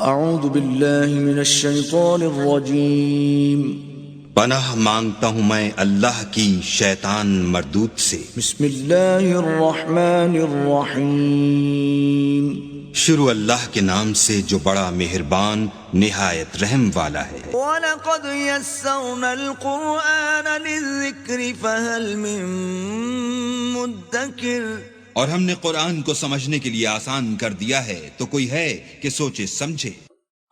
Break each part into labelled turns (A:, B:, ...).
A: اعوذ باللہ من الشیطان الرجیم
B: پناہ مانگتا ہوں میں اللہ کی شیطان مردود سے۔
A: بسم اللہ الرحمن الرحیم
B: شروع اللہ کے نام سے جو بڑا مہربان نہایت رحم والا ہے۔
A: وَلَقَدْ يَسَّرْنَا الْقُرْآنَ لِلذِّكْرِ فَهَلْ مِن مُدَّكِرٍ،
B: اور ہم نے قرآن کو سمجھنے کے لیے آسان کر دیا ہے، تو کوئی ہے کہ سوچے سمجھے۔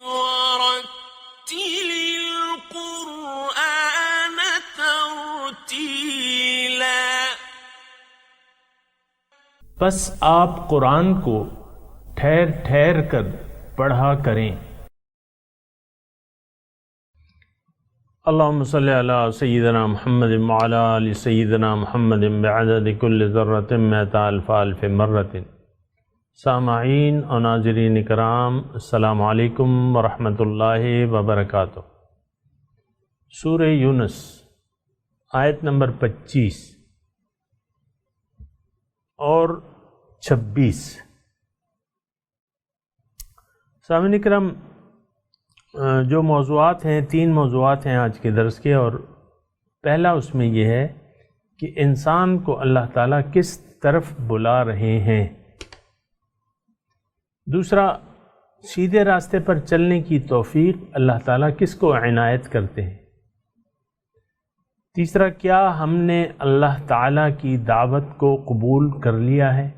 C: وَرَتِّلِ الْقُرْآنَ تَرْتِيلًا،
D: بس آپ قرآن کو ٹھہر ٹھہر کر پڑھا کریں۔ اللہم صلی علی سیدنا محمد وعلی آل سیدنا محمد بعدد کل ذرۃ مئۃ الف الف مرۃ۔ سامعین اور ناظرین کرام، السلام علیکم ورحمۃ اللہ وبرکاتہ۔ سورہ یونس آیت نمبر 25 اور 26۔ سامعین کرام، جو موضوعات ہیں، 3 موضوعات ہیں آج کے درس کے، اور پہلا اس میں یہ ہے کہ انسان کو اللہ تعالیٰ کس طرف بلا رہے ہیں۔ دوسرا، سیدھے راستے پر چلنے کی توفیق اللہ تعالیٰ کس کو عنایت کرتے ہیں۔ تیسرا، کیا ہم نے اللہ تعالیٰ کی دعوت کو قبول کر لیا ہے۔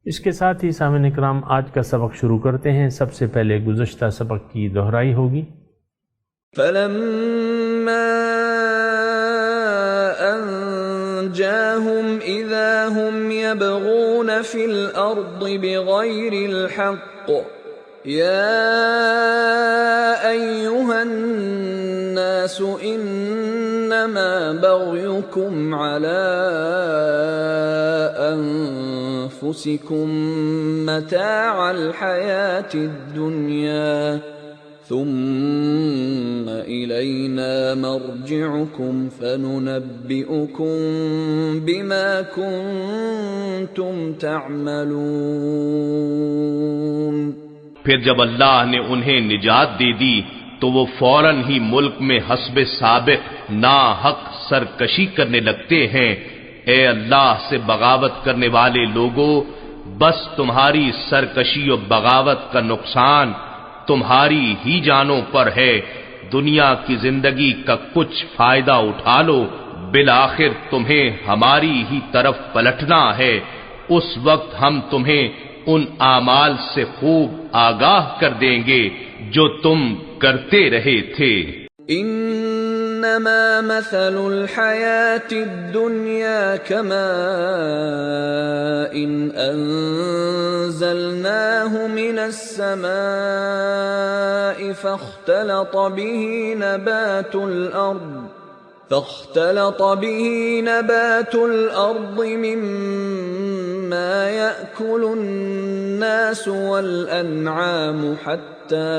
D: اس کے ساتھ ہی سامعین اکرام آج کا سبق شروع کرتے ہیں۔ سب سے پہلے گزشتہ سبق کی دہرائی ہوگی۔
A: فَلَمَّا أَنْجَاهُمْ إِذَا هُمْ يَبْغُونَ فِي الْأَرْضِ بِغَيْرِ الْحَقِّ يَا أَيُّهَا النَّاسُ إِنَّمَا بَغْيُكُمْ عَلَىٰ أَنفُسِكُمْ مَتَاعَ الْحَيَاةِ الدُّنْيَا ثُمَّ إِلَيْنَا مَرْجِعُكُمْ فَنُنَبِّئُكُمْ بِمَا كُنتُمْ تَعْمَلُونَ۔
E: پھر جب اللہ نے انہیں نجات دے دی تو وہ فوراً ہی ملک میں حسب سابق ناحق سرکشی کرنے لگتے ہیں۔ اے اللہ سے بغاوت کرنے والے لوگوں، بس تمہاری سرکشی و بغاوت کا نقصان تمہاری ہی جانوں پر ہے۔ دنیا کی زندگی کا کچھ فائدہ اٹھا لو، بالآخر تمہیں ہماری ہی طرف پلٹنا ہے۔ اس وقت ہم تمہیں ان اعمال سے خوب آگاہ کر دیں گے جو تم کرتے رہے تھے۔
A: انما مثل الحیاة الدنیا كماء انزلناه من السماء فاختلط به نبات الأرض مما يأكل الناس والأنعام حتى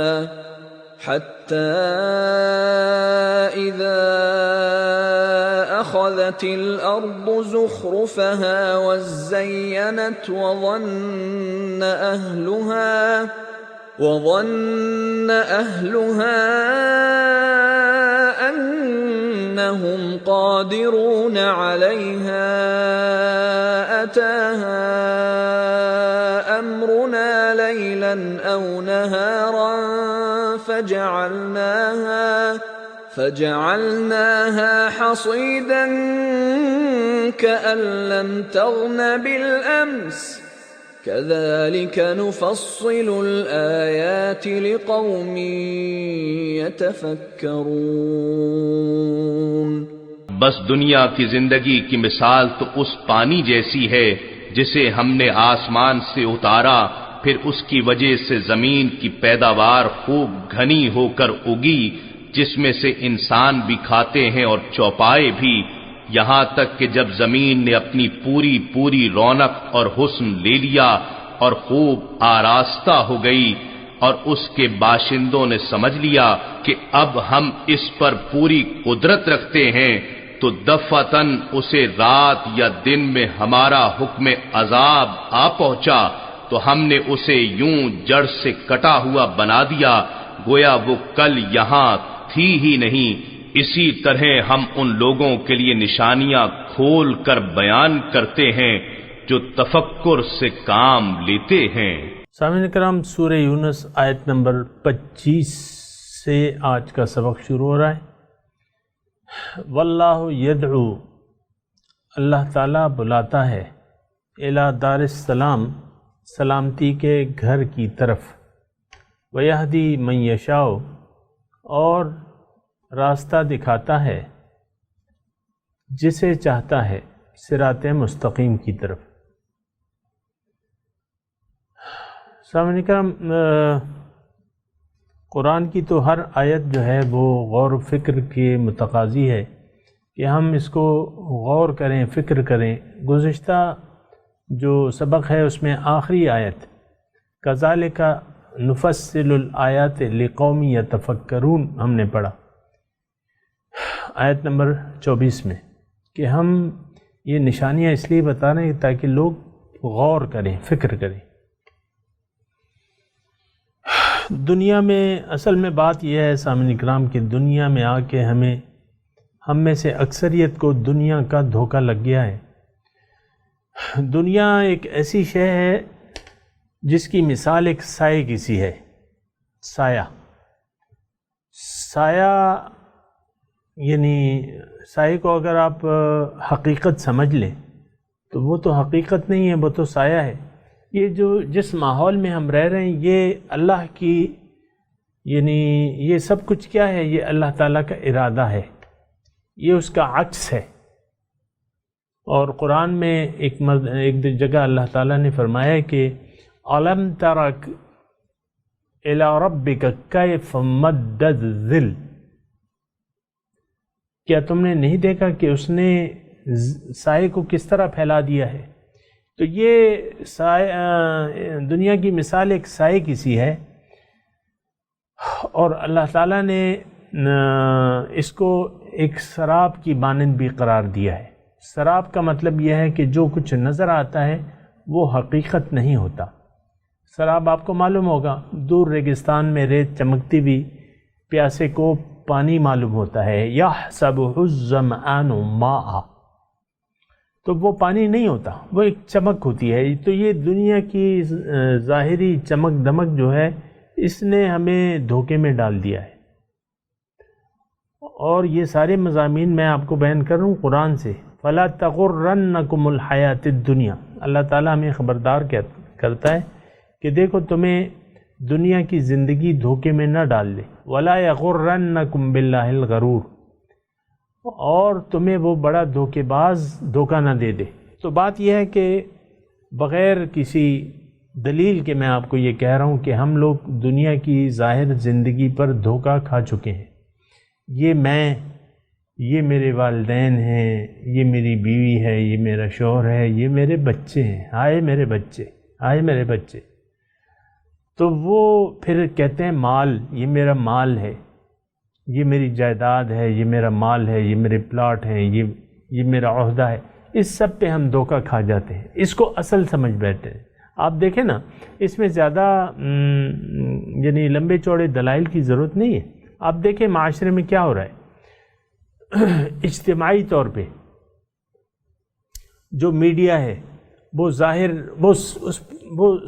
A: إذا أخذت الأرض زخرفها وزينت وظن أهلها أنهم قادرون عليها أتاها أمرنا ليلا أو نهارا فجعلناها حصيدا كأن لم تغن بالأمس كذلك نفصل الآيات لقوم يتفكرون۔
E: بس دنیا کی زندگی کی مثال تو اس پانی جیسی ہے جسے ہم نے آسمان سے اتارا، پھر اس کی وجہ سے زمین کی پیداوار خوب گھنی ہو کر اگی، جس میں سے انسان بھی کھاتے ہیں اور چوپائے بھی، یہاں تک کہ جب زمین نے اپنی پوری رونق اور حسن لے لیا اور خوب آراستہ ہو گئی، اور اس کے باشندوں نے سمجھ لیا کہ اب ہم اس پر پوری قدرت رکھتے ہیں، تو دفعتاً اسے رات یا دن میں ہمارا حکم عذاب آ پہنچا، تو ہم نے اسے یوں جڑ سے کٹا ہوا بنا دیا گویا وہ کل یہاں تھی ہی نہیں۔ اسی طرح ہم ان لوگوں کے لیے نشانیاں کھول کر بیان کرتے ہیں جو تفکر سے کام لیتے ہیں۔
D: سامعین کرام، سورہ یونس آیت نمبر 25 سے آج کا سبق شروع ہو رہا ہے۔ واللہ یدعو، اللہ تعالیٰ بلاتا ہے، الی دار السلام، سلامتی کے گھر کی طرف، ویہدی من یشاء، اور راستہ دکھاتا ہے جسے چاہتا ہے صراط مستقیم کی طرف۔ سامعین کرام، قرآن کی تو ہر آیت جو ہے وہ غور و فکر کے متقاضی ہے کہ ہم اس کو غور کریں، فکر کریں۔ گزشتہ جو سبق ہے اس میں آخری آیت کذالک نفصل الآیات لقوم یتفکرون ہم نے پڑھا، آیت نمبر 24 میں، کہ ہم یہ نشانیاں اس لیے بتا رہے ہیں تاکہ لوگ غور کریں، فکر کریں۔ دنیا میں اصل میں بات یہ ہے سامعین اکرام کہ دنیا میں آ کے ہم میں سے اکثریت کو دنیا کا دھوکہ لگ گیا ہے۔ دنیا ایک ایسی شے ہے جس کی مثال ایک سائے کی سی ہے۔ سایہ یعنی سائے کو اگر آپ حقیقت سمجھ لیں تو وہ تو حقیقت نہیں ہے، وہ تو سایہ ہے۔ یہ جس ماحول میں ہم رہ رہے ہیں یہ اللہ کی، یعنی یہ سب کچھ کیا ہے؟ یہ اللہ تعالیٰ کا ارادہ ہے، یہ اس کا عکس ہے۔ اور قرآن میں ایک جگہ اللہ تعالیٰ نے فرمایا کہ أَلَمْ تَرَكْ إِلَىٰ رَبِّكَ كَيْفَ مَدَّ الظِّلَّ، کیا تم نے نہیں دیکھا کہ اس نے سائے کو کس طرح پھیلا دیا ہے؟ تو یہ دنیا کی مثال ایک سائے کی سی ہے، اور اللہ تعالیٰ نے اس کو ایک سراب کی مانند بھی قرار دیا ہے۔ سراب کا مطلب یہ ہے کہ جو کچھ نظر آتا ہے وہ حقیقت نہیں ہوتا۔ سراب آپ کو معلوم ہوگا، دور ریگستان میں ریت چمکتی بھی پیاسے کو پانی معلوم ہوتا ہے، یحسبہ الظمآن ماء، تو وہ پانی نہیں ہوتا، وہ ایک چمک ہوتی ہے۔ تو یہ دنیا کی ظاہری چمک دمک جو ہے اس نے ہمیں دھوکے میں ڈال دیا ہے۔ اور یہ سارے مضامین میں آپ کو بیان کر رہا ہوں قرآن سے۔ فَلَا تَغُرَّنَّكُمُ الْحَيَاةِ الدُّنْيَا، اللہ تعالیٰ ہمیں خبردار کرتا ہے کہ دیکھو تمہیں دنیا کی زندگی دھوکے میں نہ ڈال لے، وَلَا يَغُرَّنَّكُمْ بِاللَّهِ الْغَرُورُ، اور تمہیں وہ بڑا دھوکے باز دھوکہ نہ دے دے۔ تو بات یہ ہے کہ بغیر کسی دلیل کے میں آپ کو یہ کہہ رہا ہوں کہ ہم لوگ دنیا کی ظاہر زندگی پر دھوکہ کھا چکے ہیں۔ یہ میرے والدین ہیں، یہ میری بیوی ہے، یہ میرا شوہر ہے، یہ میرے بچے ہیں، آئے میرے بچے، آئے میرے بچے۔ تو وہ پھر کہتے ہیں مال، یہ میرا مال ہے، یہ میری جائیداد ہے، یہ میرا مال ہے، یہ میرے پلاٹ ہیں، یہ میرا عہدہ ہے۔ اس سب پہ ہم دھوکہ کھا جاتے ہیں، اس کو اصل سمجھ بیٹھتے ہیں۔ آپ دیکھیں نا، اس میں زیادہ یعنی لمبے چوڑے دلائل کی ضرورت نہیں ہے۔ آپ دیکھیں معاشرے میں کیا ہو رہا ہے۔ اجتماعی طور پہ جو میڈیا ہے وہ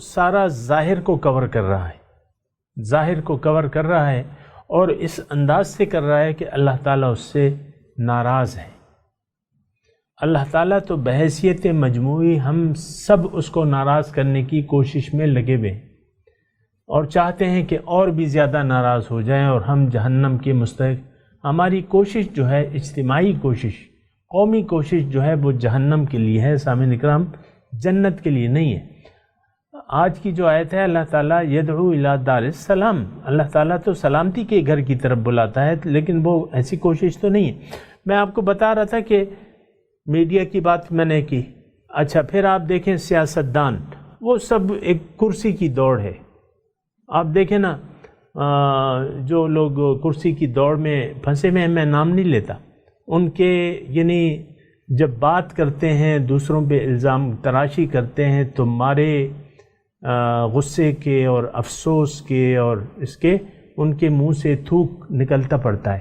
D: سارا ظاہر کو کور کر رہا ہے، ظاہر کو کور کر رہا ہے، اور اس انداز سے کر رہا ہے کہ اللہ تعالیٰ اس سے ناراض ہے۔ اللہ تعالیٰ تو بحیثیت مجموعی ہم سب اس کو ناراض کرنے کی کوشش میں لگے ہوئے ہیں، اور چاہتے ہیں کہ اور بھی زیادہ ناراض ہو جائیں اور ہم جہنم کے مستحق۔ ہماری کوشش جو ہے، اجتماعی کوشش، قومی کوشش جو ہے وہ جہنم کے لیے ہے سامعین اکرام، جنت کے لیے نہیں ہے۔ آج کی جو آیت ہے، اللہ تعالیٰ یدعو الی دار السلام، اللہ تعالیٰ تو سلامتی کے گھر کی طرف بلاتا ہے، لیکن وہ ایسی کوشش تو نہیں ہے۔ میں آپ کو بتا رہا تھا کہ میڈیا کی بات میں نے کی۔ اچھا، پھر آپ دیکھیں سیاستدان، وہ سب ایک کرسی کی دوڑ ہے۔ آپ دیکھیں نا، جو لوگ کرسی کی دوڑ میں پھنسے ہوئے ہیں، میں نام نہیں لیتا ان کے، یعنی جب بات کرتے ہیں دوسروں پہ الزام تراشی کرتے ہیں تو مارے غصے کے اور افسوس کے اور اس کے ان کے منہ سے تھوک نکلتا پڑتا ہے.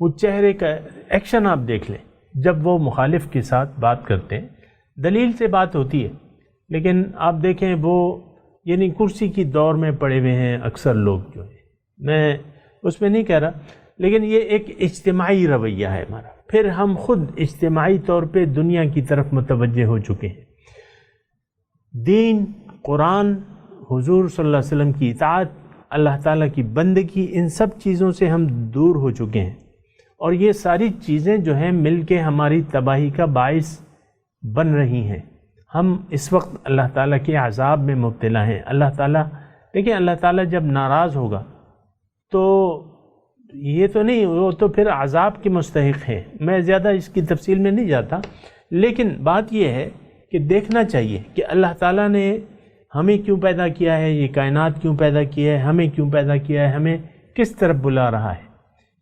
D: وہ چہرے کا ایکشن آپ دیکھ لیں جب وہ مخالف کے ساتھ بات کرتے ہیں. دلیل سے بات ہوتی ہے لیکن آپ دیکھیں وہ یعنی کرسی کی دور میں پڑے ہوئے ہیں اکثر لوگ جو ہیں. میں اس میں نہیں کہہ رہا لیکن یہ ایک اجتماعی رویہ ہے ہمارا. پھر ہم خود اجتماعی طور پہ دنیا کی طرف متوجہ ہو چکے ہیں. دین، قرآن، حضور صلی اللہ علیہ وسلم کی اطاعت، اللہ تعالیٰ کی بندگی، ان سب چیزوں سے ہم دور ہو چکے ہیں اور یہ ساری چیزیں جو ہیں مل کے ہماری تباہی کا باعث بن رہی ہیں. ہم اس وقت اللہ تعالیٰ کے عذاب میں مبتلا ہیں. اللہ تعالیٰ دیکھیں، اللہ تعالیٰ جب ناراض ہوگا تو یہ تو نہیں، وہ تو پھر عذاب کے مستحق ہے. میں زیادہ اس کی تفصیل میں نہیں جاتا لیکن بات یہ ہے کہ دیکھنا چاہیے کہ اللہ تعالیٰ نے ہمیں کیوں پیدا کیا ہے، یہ کائنات کیوں پیدا کیا ہے، ہمیں کیوں پیدا کیا ہے، ہمیں کس طرف بلا رہا ہے.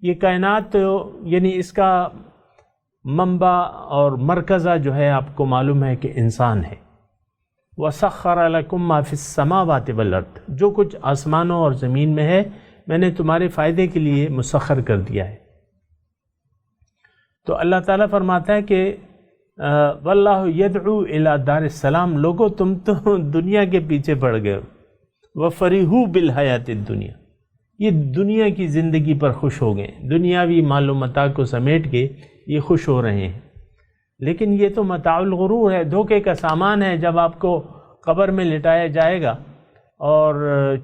D: یہ کائنات تو یعنی اس کا منبع اور مرکزہ جو ہے آپ کو معلوم ہے کہ انسان ہے. وَسَخَّرَ لَكُم مَّا فِي السَّمَاوَاتِ وَالْأَرْضِ، جو کچھ آسمانوں اور زمین میں ہے میں نے تمہارے فائدے کے لیے مسخر کر دیا ہے. تو اللہ تعالیٰ فرماتا ہے کہ واللہ یدعو الی دار السلام، لوگو تم تو دنیا کے پیچھے پڑ گئے ہو. وفرحوا بالحیات الدنیا، یہ دنیا کی زندگی پر خوش ہو گئے، دنیاوی مال و متاع کو سمیٹ کے یہ خوش ہو رہے ہیں. لیکن یہ تو متاع الغرور ہے، دھوکے کا سامان ہے. جب آپ کو قبر میں لٹایا جائے گا اور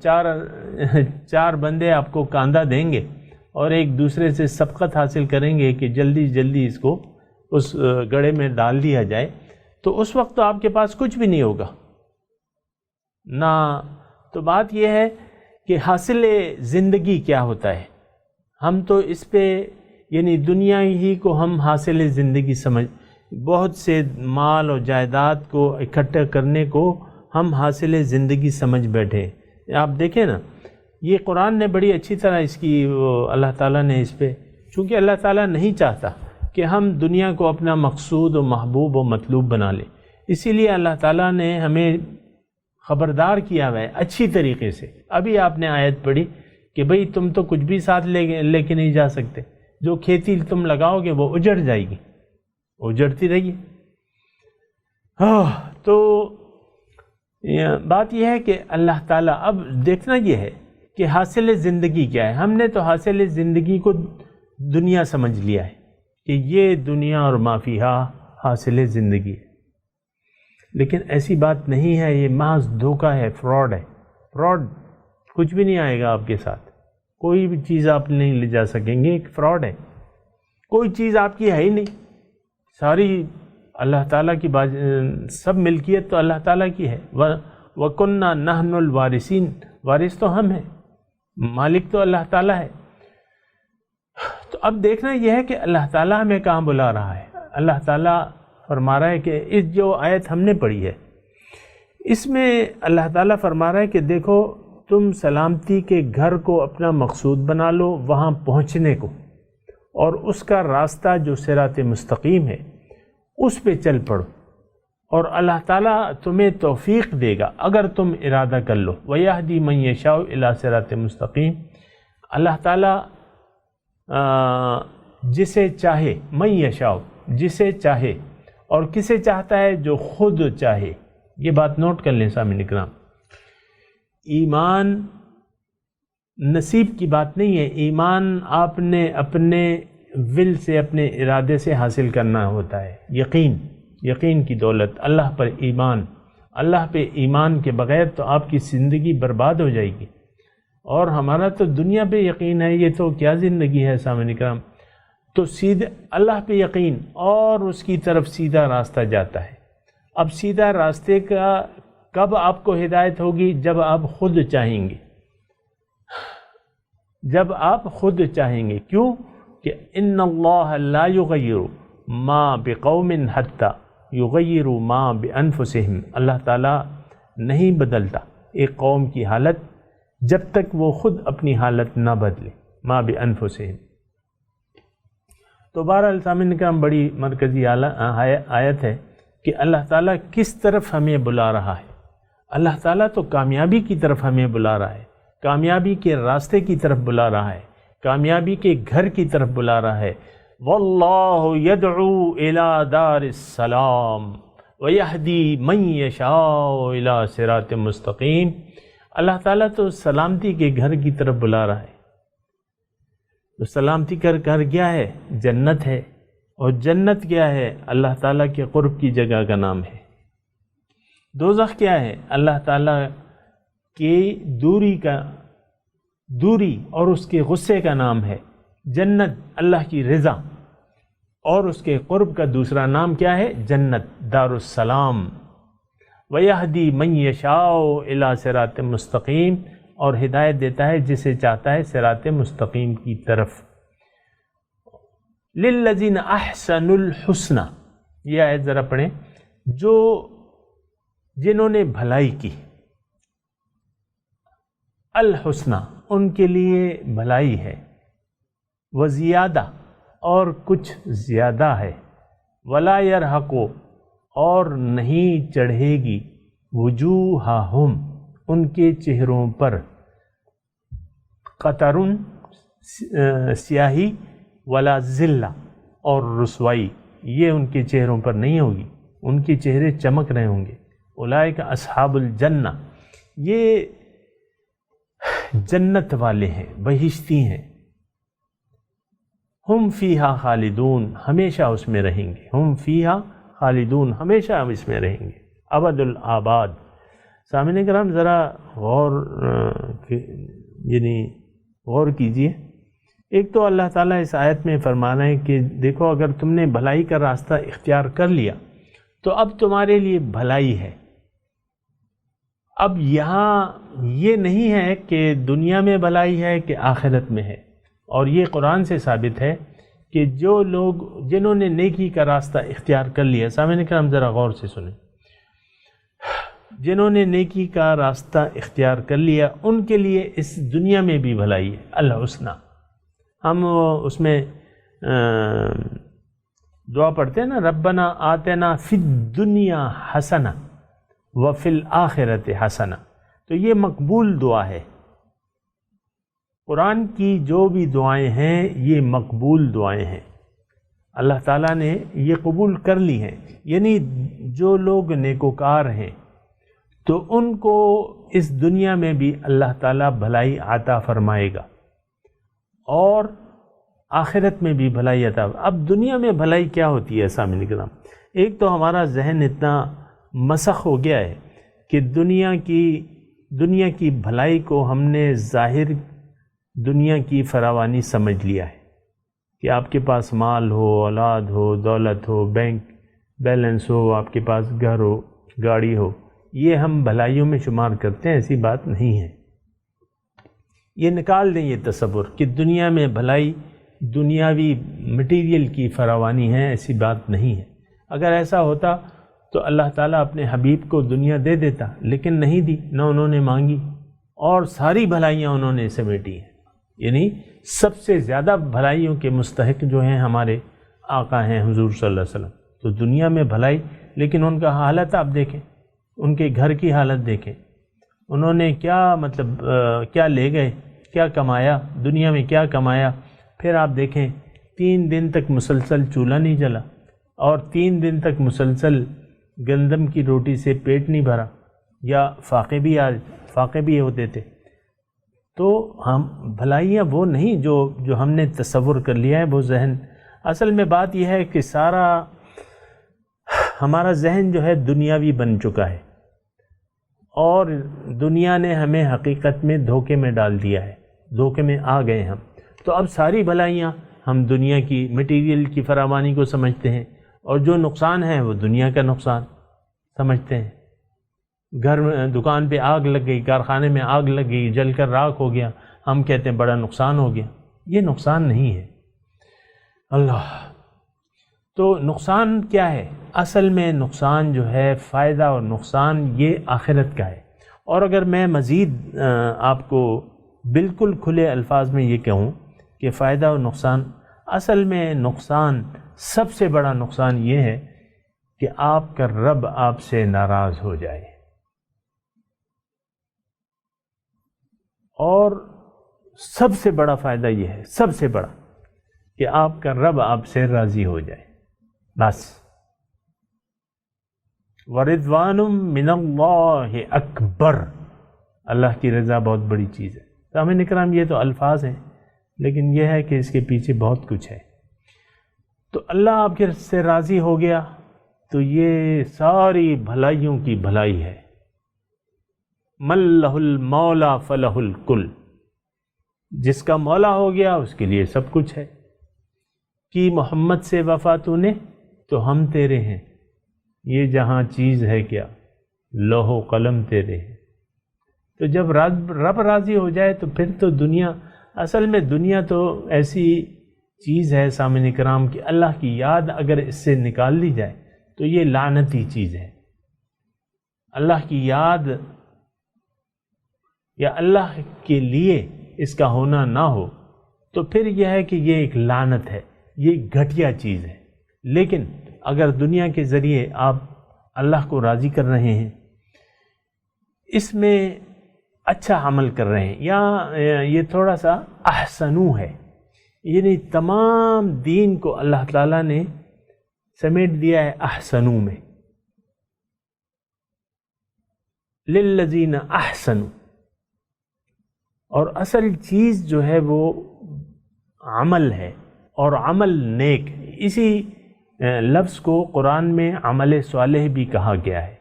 D: چار بندے آپ کو کاندھا دیں گے اور ایک دوسرے سے سبقت حاصل کریں گے کہ جلدی جلدی اس کو اس گڑھے میں ڈال دیا جائے، تو اس وقت تو آپ کے پاس کچھ بھی نہیں ہوگا نہ. تو بات یہ ہے کہ حاصل زندگی کیا ہوتا ہے. ہم تو اس پہ یعنی دنیا ہی کو ہم حاصل زندگی سمجھ، بہت سے مال اور جائیداد کو اکٹھا کرنے کو ہم حاصل زندگی سمجھ بیٹھے. آپ دیکھیں نا، یہ قرآن نے بڑی اچھی طرح اس کی اللہ تعالیٰ نے اس پہ، چونکہ اللہ تعالیٰ نہیں چاہتا کہ ہم دنیا کو اپنا مقصود و محبوب و مطلوب بنا لیں، اسی لیے اللہ تعالیٰ نے ہمیں خبردار کیا ہوا ہے اچھی طریقے سے. ابھی آپ نے آیت پڑھی کہ بھئی تم تو کچھ بھی ساتھ لے کے نہیں جا سکتے، جو کھیتی تم لگاؤ گے وہ اجڑ جائے گی، اجڑتی رہیے. تو بات یہ ہے کہ اللہ تعالیٰ، اب دیکھنا یہ ہے کہ حاصل زندگی کیا ہے. ہم نے تو حاصل زندگی کو دنیا سمجھ لیا ہے کہ یہ دنیا اور ما فیہا حاصل زندگی ہے، لیکن ایسی بات نہیں ہے. یہ محض دھوکہ ہے، فراڈ ہے. فراڈ کچھ بھی نہیں آئے گا آپ کے ساتھ، کوئی بھی چیز آپ نہیں لے جا سکیں گے. ایک فراڈ ہے، کوئی چیز آپ کی ہے ہی نہیں، ساری اللہ تعالیٰ کی سب ملکیت تو اللہ تعالیٰ کی ہے. وَكُنَّا نَحْنُ الْوَارِثِينَ، وارث تو ہم ہیں، مالک تو اللہ تعالیٰ ہے. تو اب دیکھنا یہ ہے کہ اللہ تعالیٰ ہمیں کہاں بلا رہا ہے. اللہ تعالیٰ فرما رہا ہے کہ اس جو آیت ہم نے پڑھی ہے اس میں اللہ تعالیٰ فرما رہا ہے کہ دیکھو تم سلامتی کے گھر کو اپنا مقصود بنا لو، وہاں پہنچنے کو، اور اس کا راستہ جو صراط مستقیم ہے اس پہ چل پڑو، اور اللہ تعالیٰ تمہیں توفیق دے گا اگر تم ارادہ کر لو. وَيَهْدِي مَن يَشَاءُ إِلَىٰ صِرَاطٍ مُسْتَقِيمٍ، اللہ تعالیٰ جسے چاہے، من یشاء جسے چاہے، اور کسے چاہتا ہے؟ جو خود چاہے. یہ بات نوٹ کر لیں سامعین اکرام، ایمان نصیب کی بات نہیں ہے. ایمان آپ نے اپنے ول سے، اپنے ارادے سے حاصل کرنا ہوتا ہے. یقین کی دولت، اللہ پر ایمان. اللہ پہ ایمان کے بغیر تو آپ کی زندگی برباد ہو جائے گی. اور ہمارا تو دنیا پہ یقین ہے، یہ تو کیا زندگی ہے سامعین اکرام. تو سیدھے اللہ پہ یقین اور اس کی طرف سیدھا راستہ جاتا ہے. اب سیدھا راستے کا کب آپ کو ہدایت ہوگی؟ جب آپ خود چاہیں گے، جب آپ خود چاہیں گے. کیوں کہ ان اللہ لا یغیر ما بقوم حتی یغیروا ما بانفسہم، اللہ تعالیٰ نہیں بدلتا ایک قوم کی حالت جب تک وہ خود اپنی حالت نہ بدلے. ما بانفسہم. تو بہرحال سامعین کرام بڑی مرکزی آیت ہے کہ اللہ تعالیٰ کس طرف ہمیں بلا رہا ہے. اللہ تعالیٰ تو کامیابی کی طرف ہمیں بلا رہا ہے، کامیابی کے راستے کی طرف بلا رہا ہے، کامیابی کے گھر کی طرف بلا رہا ہے۔ واللہ یدعو الی دار السلام ویہدی من یشاء الی صراط مستقیم۔ اللہ تعالیٰ تو سلامتی کے گھر کی طرف بلا رہا ہے۔ تو سلامتی کا گھر کیا ہے؟ جنت ہے، اور جنت کیا ہے؟ اللہ تعالیٰ کے قرب کی جگہ کا نام ہے۔ دوزخ کیا ہے؟ اللہ تعالیٰ کی دوری اور اس کے غصے کا نام ہے۔ جنت اللہ کی رضا اور اس کے قرب کا دوسرا نام کیا ہے؟ جنت، دار السلام۔ وَيَهْدِي مَن يَشَاءُ إِلَىٰ صِرَاطٍ مستقیم، اور ہدایت دیتا ہے جسے چاہتا ہے صراط مستقیم کی طرف۔ لِلَّذِينَ أَحْسَنُوا الْحُسْنَى، یہ آیت ذرا پڑھیں۔ جنہوں نے بھلائی کی، الحسنہ، ان کے لیے بھلائی ہے، وزیادہ، اور کچھ زیادہ ہے، ولا یرحقو، اور نہیں چڑھے گی، وجوہہم، ان کے چہروں پر، قطرن، سیاہی، ولا ذلہ، اور رسوائی، یہ ان کے چہروں پر نہیں ہوگی، ان کے چہرے چمک رہے ہوں گے۔ اولئک اصحاب الجنہ، یہ جنت والے ہیں، بہشتی ہیں۔ ہم فیہا خالدون، ہمیشہ اس میں رہیں گے۔ ہم فیہا خالدون، ہمیشہ ہم اس میں رہیں گے، ابد الآباد۔ سامعین کرام ذرا غور کیجئے۔ ایک تو اللہ تعالیٰ اس آیت میں فرما رہے ہیں کہ دیکھو، اگر تم نے بھلائی کا راستہ اختیار کر لیا تو اب تمہارے لیے بھلائی ہے۔ اب یہاں یہ نہیں ہے کہ دنیا میں بھلائی ہے کہ آخرت میں ہے، اور یہ قرآن سے ثابت ہے کہ جو لوگ جنہوں نے نیکی کا راستہ اختیار کر لیا، سامعین کرام ذرا غور سے سنیں، جنہوں نے نیکی کا راستہ اختیار کر لیا ان کے لیے اس دنیا میں بھی بھلائی ہے، الحسنہ۔ ہم اس میں دعا پڑھتے ہیں نا، ربنا آتنا فی الدنیا حسنہ وفی الآخرۃ حسنہ، تو یہ مقبول دعا ہے۔ قرآن کی جو بھی دعائیں ہیں یہ مقبول دعائیں ہیں، اللہ تعالیٰ نے یہ قبول کر لی ہیں۔ یعنی جو لوگ نیکوکار ہیں تو ان کو اس دنیا میں بھی اللہ تعالیٰ بھلائی عطا فرمائے گا، اور آخرت میں بھی بھلائی عطا۔ اب دنیا میں بھلائی کیا ہوتی ہے سامعین کرام؟ ایک تو ہمارا ذہن اتنا مسخ ہو گیا ہے کہ دنیا کی بھلائی کو ہم نے ظاہر دنیا کی فراوانی سمجھ لیا ہے، کہ آپ کے پاس مال ہو، اولاد ہو، دولت ہو، بینک بیلنس ہو، آپ کے پاس گھر ہو، گاڑی ہو، یہ ہم بھلائیوں میں شمار کرتے ہیں۔ ایسی بات نہیں ہے، یہ نکال دیں یہ تصور کہ دنیا میں بھلائی دنیاوی مٹیریل کی فراوانی ہے، ایسی بات نہیں ہے۔ اگر ایسا ہوتا تو اللہ تعالیٰ اپنے حبیب کو دنیا دے دیتا، لیکن نہیں دی، نہ انہوں نے مانگی، اور ساری بھلائیاں انہوں نے سمیٹی ہیں۔ یعنی سب سے زیادہ بھلائیوں کے مستحق جو ہیں ہمارے آقا ہیں حضور صلی اللہ علیہ وسلم۔ تو دنیا میں بھلائی، لیکن ان کا حالت آپ دیکھیں، ان کے گھر کی حالت دیکھیں، انہوں نے کیا لے گئے، کیا کمایا، دنیا میں کیا کمایا۔ پھر آپ دیکھیں 3 دن تک مسلسل چولہا نہیں جلا، اور 3 دن تک مسلسل گندم کی روٹی سے پیٹ نہیں بھرا، یا فاقے بھی ہوتے تھے۔ تو ہم بھلائیاں وہ نہیں جو ہم نے تصور کر لیا ہے، وہ ذہن۔ اصل میں بات یہ ہے کہ سارا ہمارا ذہن جو ہے دنیاوی بن چکا ہے، اور دنیا نے ہمیں حقیقت میں دھوکے میں ڈال دیا ہے، دھوکے میں آ گئے ہم۔ تو اب ساری بھلائیاں ہم دنیا کی مٹیریل کی فراوانی کو سمجھتے ہیں، اور جو نقصان ہے وہ دنیا کا نقصان سمجھتے ہیں۔ گھر میں دکان پہ آگ لگ گئی، کارخانے میں آگ لگ گئی، جل کر راکھ ہو گیا، ہم کہتے ہیں بڑا نقصان ہو گیا۔ یہ نقصان نہیں ہے اللہ۔ تو نقصان کیا ہے؟ اصل میں نقصان جو ہے، فائدہ اور نقصان، یہ آخرت کا ہے۔ اور اگر میں مزید آپ کو بالکل کھلے الفاظ میں یہ کہوں کہ فائدہ اور نقصان، اصل میں نقصان، سب سے بڑا نقصان یہ ہے کہ آپ کا رب آپ سے ناراض ہو جائے۔ اور سب سے بڑا فائدہ یہ ہے، سب سے بڑا، کہ آپ کا رب آپ سے راضی ہو جائے، بس۔ وَرِضْوَانٌ مِّنَ اللَّهِ اکبر، اللہ کی رضا بہت بڑی چیز ہے۔ سامعین کرام، یہ تو الفاظ ہیں، لیکن یہ ہے کہ اس کے پیچھے بہت کچھ ہے۔ تو اللہ آپ کے سے راضی ہو گیا تو یہ ساری بھلائیوں کی بھلائی ہے۔ مَن لَهُ الْمَوْلَى فَلَهُ الْكُلُّ، جس کا مولا ہو گیا اس کے لیے سب کچھ ہے۔ کہ محمد سے وفا تو نے تو ہم تیرے ہیں، یہ جہاں چیز ہے کیا، لوح و قلم تیرے ہیں۔ تو جب رب راضی ہو جائے تو پھر تو دنیا، اصل میں دنیا تو ایسی چیز ہے سامعین کرام کہ اللہ کی یاد اگر اس سے نکال لی جائے تو یہ لعنتی چیز ہے۔ اللہ کی یاد یا اللہ کے لیے اس کا ہونا نہ ہو تو پھر یہ ہے کہ یہ ایک لعنت ہے، یہ گھٹیا چیز ہے۔ لیکن اگر دنیا کے ذریعے آپ اللہ کو راضی کر رہے ہیں، اس میں اچھا عمل کر رہے ہیں، یا یہ تھوڑا سا احسنو ہے، یعنی تمام دین کو اللہ تعالیٰ نے سمیٹ دیا ہے احسنو میں، للذین احسنوا، اور اصل چیز جو ہے وہ عمل ہے، اور عمل نیک، اسی لفظ کو قرآن میں عمل صالح بھی کہا گیا ہے۔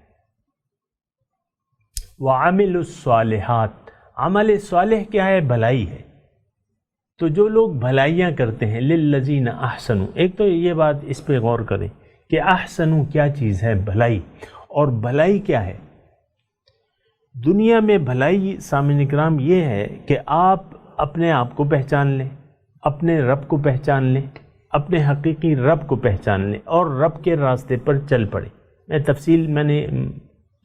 D: وَعَمِلُوا الصَّالِحَاتِ، عمل صالح کیا ہے؟ بھلائی ہے۔ تو جو لوگ بھلائیاں کرتے ہیں، للذین احسنوا، ایک تو یہ بات اس پہ غور کریں کہ احسنوا کیا چیز ہے؟ بھلائی۔ اور بھلائی کیا ہے؟ دنیا میں بھلائی سامعین اکرام یہ ہے کہ آپ اپنے آپ کو پہچان لیں، اپنے رب کو پہچان لیں، اپنے حقیقی رب کو پہچان لیں اور رب کے راستے پر چل پڑیں۔ میں تفصیل میں نے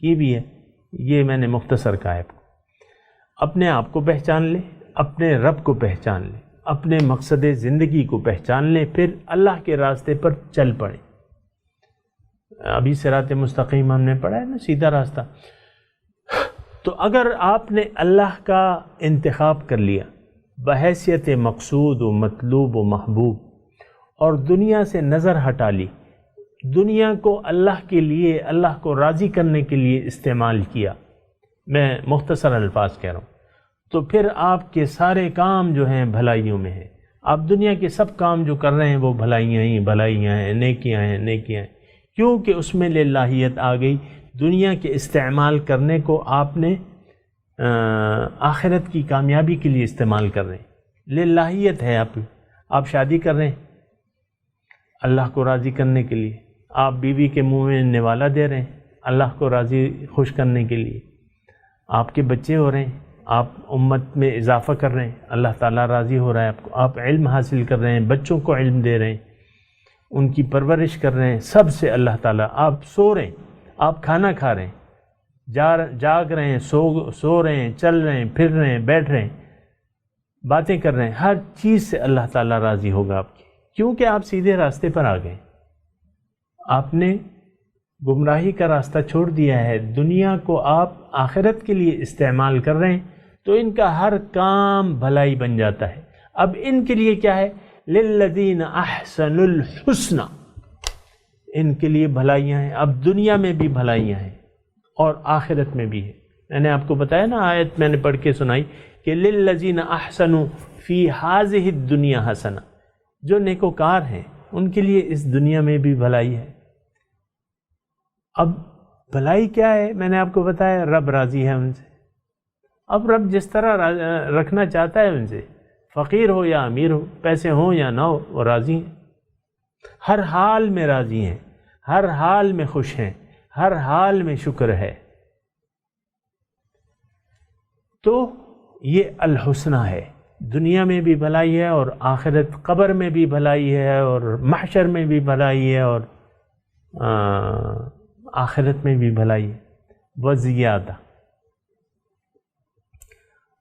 D: کی بھی ہے، یہ میں نے مختصر کہا ہے۔ اپنے آپ کو پہچان لیں، اپنے رب کو پہچان لیں، اپنے مقصد زندگی کو پہچان لیں، پھر اللہ کے راستے پر چل پڑیں۔ ابھی صراط مستقیم ہم نے پڑھا ہے نا، سیدھا راستہ۔ تو اگر آپ نے اللہ کا انتخاب کر لیا بحیثیت مقصود و مطلوب و محبوب، اور دنیا سے نظر ہٹا لی، دنیا کو اللہ کے لیے، اللہ کو راضی کرنے کے لیے استعمال کیا، میں مختصر الفاظ کہہ رہا ہوں، تو پھر آپ کے سارے کام جو ہیں بھلائیوں میں ہیں۔ آپ دنیا کے سب کام جو کر رہے ہیں وہ بھلائیاں ہی بھلائیاں ہیں، نیکیاں ہیں نیکیاں ہیں، کیونکہ اس میں للہیت آ گئی۔ دنیا کے استعمال کرنے کو آپ نے آخرت کی کامیابی کے لیے استعمال کر رہے ہیں، للہیت ہے۔ آپ شادی کر رہے ہیں اللہ کو راضی کرنے کے لیے، آپ بیوی کے منہ میں نوالا دے رہے ہیں اللہ کو راضی خوش کرنے کے لیے، آپ کے بچے ہو رہے ہیں، آپ امت میں اضافہ کر رہے ہیں، اللہ تعالیٰ راضی ہو رہا ہے آپ کو، آپ علم حاصل کر رہے ہیں، بچوں کو علم دے رہے ہیں، ان کی پرورش کر رہے ہیں، سب سے اللہ تعالیٰ، آپ سو رہے ہیں، آپ کھانا کھا رہے ہیں، جاگ رہے ہیں، سو رہے ہیں، چل رہے ہیں، پھر رہے ہیں، بیٹھ رہے ہیں، باتیں کر رہے ہیں، ہر چیز سے اللہ تعالیٰ راضی ہوگا آپ کی، کیونکہ آپ سیدھے راستے پر آ گئے۔ آپ نے گمراہی کا راستہ چھوڑ دیا ہے، دنیا کو آپ آخرت کے لیے استعمال کر رہے ہیں، تو ان کا ہر کام بھلائی بن جاتا ہے۔ اب ان کے لیے کیا ہے؟ للذین احسنوا الحسنى، ان کے لیے بھلائیاں ہیں، اب دنیا میں بھی بھلائیاں ہیں اور آخرت میں بھی ہے۔ میں نے آپ کو بتایا نا، آیت میں نے پڑھ کے سنائی کہ للذین احسنوا فی ہذہ الدنیا حسنہ، جو نیکوکار ہیں ان کے لیے اس دنیا میں بھی بھلائی ہے۔ اب بھلائی کیا ہے؟ میں نے آپ کو بتایا، رب راضی ہے ان سے۔ اب رب جس طرح رکھنا چاہتا ہے ان سے، فقیر ہو یا امیر ہو، پیسے ہوں یا نہ ہو، وہ راضی ہیں، ہر حال میں راضی ہیں، ہر حال میں خوش ہیں، ہر حال میں شکر ہے۔ تو یہ الحسنہ ہے، دنیا میں بھی بھلائی ہے اور آخرت قبر میں بھی بھلائی ہے اور محشر میں بھی بھلائی ہے اور آخرت میں بھی بھلائی ہے، وزیادہ،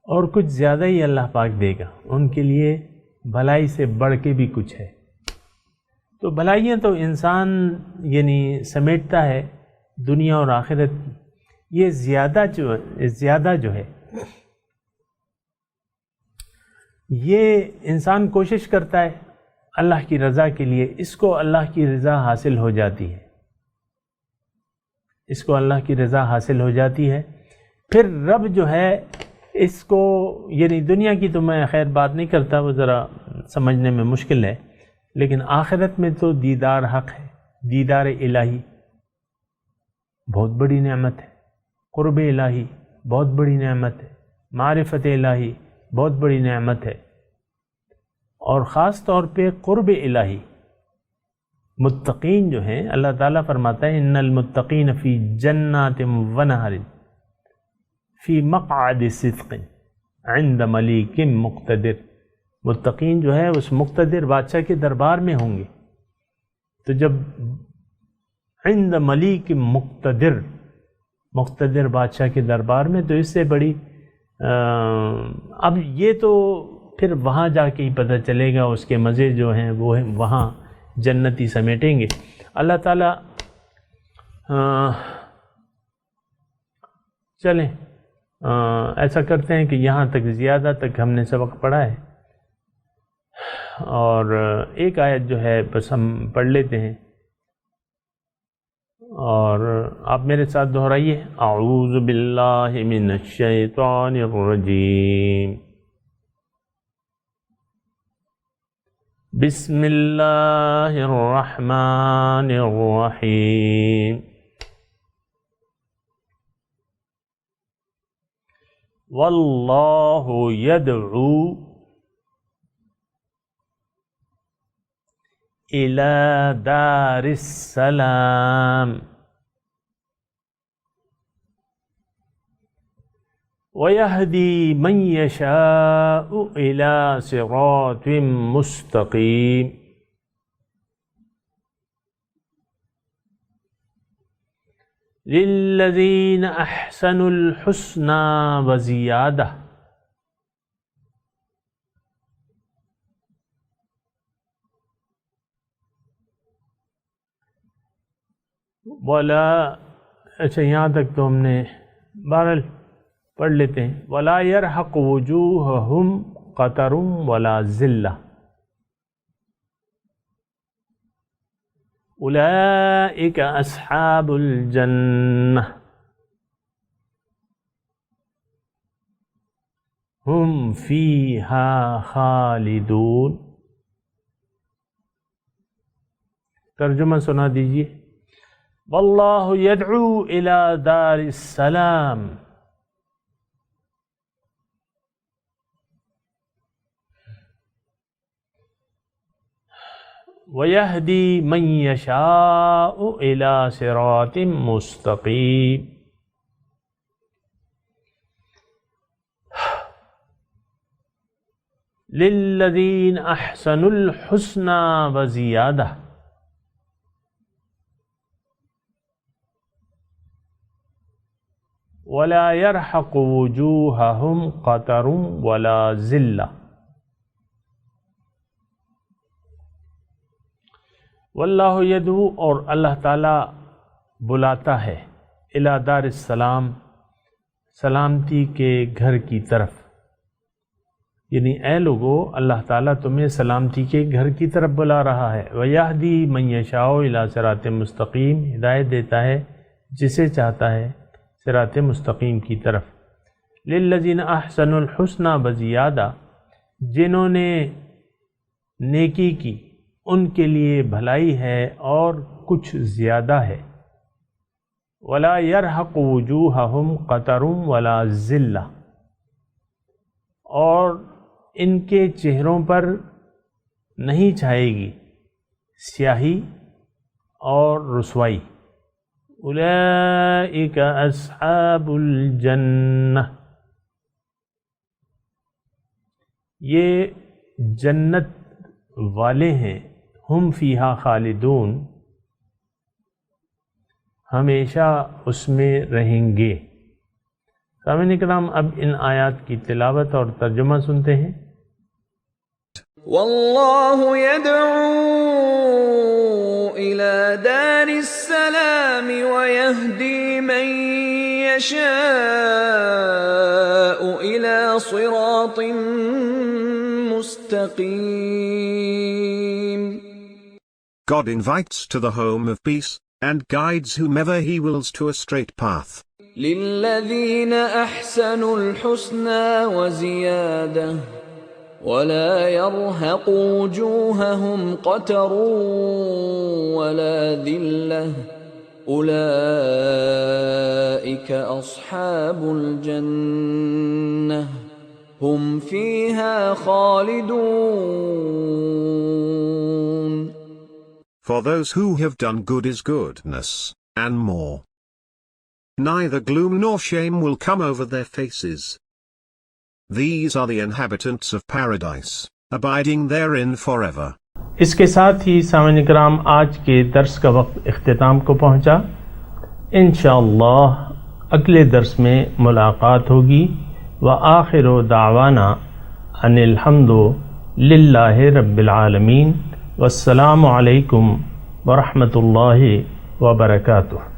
D: اور کچھ زیادہ ہی اللہ پاک دے گا ان کے لیے، بھلائی سے بڑھ کے بھی کچھ ہے۔ تو بھلائیاں تو انسان یعنی سمیٹتا ہے دنیا اور آخرت، یہ زیادہ جو ہے یہ انسان کوشش کرتا ہے اللہ کی رضا کے لیے، اس کو اللہ کی رضا حاصل ہو جاتی ہے، اس کو اللہ کی رضا حاصل ہو جاتی ہے، پھر رب جو ہے اس کو، یعنی دنیا کی تو میں خیر بات نہیں کرتا، وہ ذرا سمجھنے میں مشکل ہے، لیکن آخرت میں تو دیدار حق ہے، دیدار الہی بہت بڑی نعمت ہے، قرب الہی بہت بڑی نعمت ہے، معرفت الہی بہت بڑی نعمت ہے، اور خاص طور پہ قرب الہی متقین جو ہیں، اللہ تعالیٰ فرماتا ہے ان المتقین فی جنات ونہر فی مقعد صدق عند ملیک مقتدر، متقین جو ہے اس مقتدر بادشاہ کے دربار میں ہوں گے، تو جب عند ملیک مقتدر، مقتدر بادشاہ کے دربار میں، تو اس سے بڑی اب یہ تو پھر وہاں جا کے ہی پتہ چلے گا، اس کے مزے جو ہیں وہ وہاں جنتی سمیٹیں گے۔ اللہ تعالیٰ چلیں ایسا کرتے ہیں کہ یہاں تک زیادہ تک ہم نے سبق پڑھا ہے، اور ایک آیت جو ہے بس ہم پڑھ لیتے ہیں، اور آپ میرے ساتھ دہرائیے، اعوذ باللہ من الشیطان الرجیم، بسم اللہ الرحمن الرحیم، واللہ یدعو الی دار السلام وَيَهْدِي مَنْ يَشَاءُ إِلَى صِرَاطٍ مُسْتَقِيمٍ لِلَّذِينَ أَحْسَنُوا الْحُسْنَى وَزِيَادَةٌ وَلَا، اچھا یہاں تک تو ہم نے بہرحال پڑھ لیتے ہیں، وَلَا يَرْحَقُ وُجُوهَهُمْ قَتَرٌ وَلَا ذِلَّةٌ أُولَئِكَ أَصْحَابُ الْجَنَّةِ هُمْ فِيهَا خَالِدُونَ۔ ترجمہ سنا دیجیے، واللہ یدعو الی دار السلام، وَيَهْدِي مَنْ يَشَاءُ إِلَى صِرَاطٍ مُسْتَقِيمٍ لِلَّذِينَ أَحْسَنُوا الْحُسْنَى وَزِيَادَةٌ وَلَا يَرْحَقُ وُجُوهَهُمْ قَتَرٌ وَلَا ذِلَّةٌ واللہ یدعو، اور اللہ تعالیٰ بلاتا ہے، الی دار السلام، سلامتی کے گھر کی طرف، یعنی اے لوگو اللہ تعالیٰ تمہیں سلامتی کے گھر کی طرف بلا رہا ہے، وَيَهْدِي مَن يَشَاءُ إِلَى صِرَاطٍ مُسْتَقِيمٍ، ہدایت دیتا ہے جسے چاہتا ہے صراط مستقیم کی طرف، لِلَّذِينَ أَحْسَنُوا الْحُسْنَى وَزِيَادَةٌ، جنہوں نے نیکی کی ان کے لیے بھلائی ہے اور کچھ زیادہ ہے، وَلَا يَرْحَقُ وُجُوهَهُمْ قَتَرٌ وَلَا ذِلَّةٌ، اور ان کے چہروں پر نہیں چھائے گی سیاہی اور رسوائی، اولئک اصحاب الجنہ، یہ جنت والے ہیں، ہم فیہا خالدون، ہمیشہ اس میں رہیں گے۔ سامعین کرام، اب ان آیات کی تلاوت اور ترجمہ سنتے ہیں۔
A: واللہ یدعو الی دار السلام ویہدی من يشاء إلى صراط مستقيم.
C: God invites to the home of peace, and guides whomever He wills to a straight path.
A: للذين أحسنوا الحسنى وزيادة ولا يرهق وجوههم قتر ولا ذلة أولئك أصحاب الجنة هم فيها خالدون.
C: For those who have done good is goodness, and more. Neither gloom nor shame will come over their faces. These are the inhabitants of paradise, abiding therein forever.
D: اس کے ساتھ ہی سامعین کرام آج کے درس کا وقت اختتام کو پہنچا. انشاءاللہ اگلے درس میں ملاقات ہوگی. وآخر دعوانا ان الحمد للہ رب العالمین. والسلام علیکم ورحمۃ اللہ وبرکاتہ.